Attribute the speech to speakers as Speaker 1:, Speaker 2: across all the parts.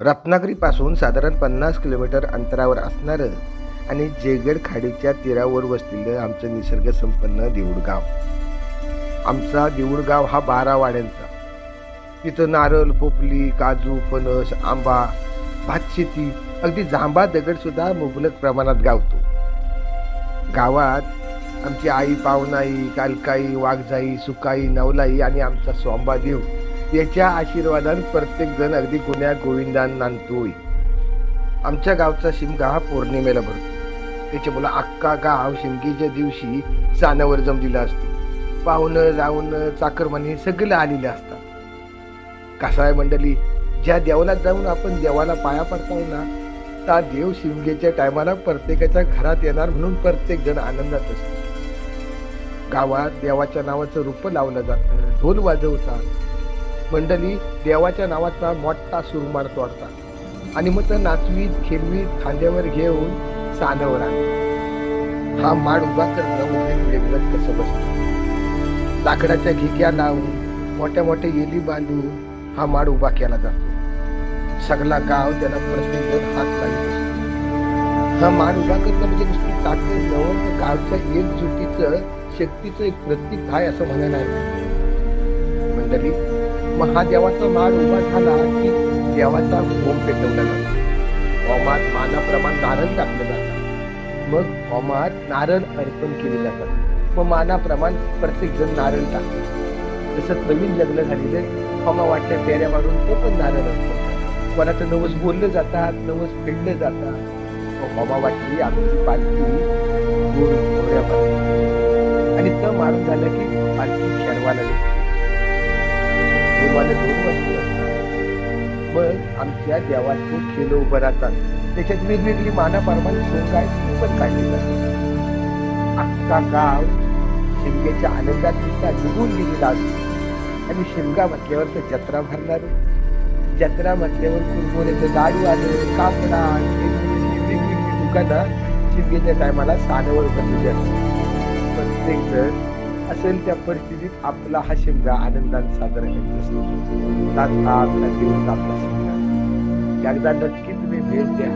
Speaker 1: रत्नागिरीपासून साधारण 50 किलोमीटर अंतरावर असणारं आणि जयगड खाडीच्या तीरावर वसलेलं आमचं निसर्गसंपन्न देऊळगाव. आमचा देऊळगाव हा 12 वाड्यांचा. तिथं नारळ, पोपली, काजू, फणस, आंबा, भातशेती, अगदी जांभा दगडसुद्धा मुबलक प्रमाणात गावतो. गावात आमची आई पावनाई, कालकाई, वाघजाई, सुकाई, नवलाई आणि आमचा सोंबादेव याच्या आशीर्वादाने प्रत्येक जण अगदी गुण्या गोविंदान नांदतोय. आमच्या गावचा शिमगा हा पौर्णिमेला भरतो. त्याच्यामुळं अख्खा गाव शिमगीच्या दिवशी सानावर जमलेला असतो. पाहुणं रावणं चाकरमानी सगळं आलेले असतात. कसं आहे मंडळी, ज्या देवाला जाऊन आपण देवाला पाया पडताय ना, त्या देव शिमगेच्या टायमाला प्रत्येकाच्या घरात येणार म्हणून प्रत्येक जण आनंदात असतो. गावात देवाच्या नावाचं रूप लावलं जातं, ढोल वाजवतात. मंडळी देवाच्या नावाचा मोठा सुरमार तोडतात आणि मग तर नाचवीत खेळवीत खांद्यावर घेऊन सानावर आले. हा माड उभा करणं म्हणजे वेगळंच कसं बसतं. लाकडाच्या घिग्या लावून मोठ्या मोठ्या येली बांधून हा माड उभा केला जातो. सगळा गाव त्याला प्रत्येक जण हात लावत असतो. हा माड उभा करणं म्हणजे नुसती ताकद नव्हतं, गावच्या एकजुटीचं शक्तीचं एक प्रतीक आहे असं म्हणायला हरकत. मंडळी, महादेवाचा माळ उभा झाला की देवाचा होम पेटवला जातो. होमात मानाप्रमाण नारळ टाकलं जातं. मग होमात नारळ अर्पण केले जातात. मग मानाप्रमाण प्रत्येक जण नारळ टाकतो. जसं नवीन लग्न झालेले होमा वाटल्या फेऱ्या मारून तो पण नारळ असतो. कोणाचं नवस बोललं जातात, नवस फेडलं जातात. होमा वाटली आमची पालखी गोऱ्या आणि त मारून झालं की पालखी खेळवायला लागते. दोन वाजले असतात. मग आमच्या देवाचे खेळ उभं राहतात. त्याच्यात वेगवेगळी मानाप्रमाणे सोंगाय पण काढली जाते. अख्खा गाव शिमग्याच्या आनंदात तिथला निघून गेलेला असतो. आणि शिमगा म्हटल्यावर तर जत्रा भरणार. जत्रा म्हटल्यावर कुरमुऱ्याचं लाडू आलं, कापडा, वेगवेगळी दुकानं शिमग्याच्या टायमाला सानावर बनलेली असतात. प्रत्येक जण असेल त्या परिस्थितीत आपला हा शिमगा आनंदाने साजरा करत असतो. आपला दिवस आपला शिमगा एकदा नक्की तुम्ही भेट द्या.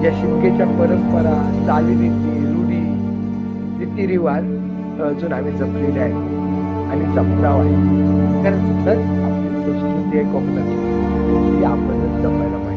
Speaker 1: या शिमगेच्या परंपरा, चालीरीती, रूढी, रीतिरिवाज अजून आम्ही जपलेले आहे आणि जपणाव आहे. कारण आपली संस्कृती आहे कोकणाची, ती आपणच जपायला पाहिजे.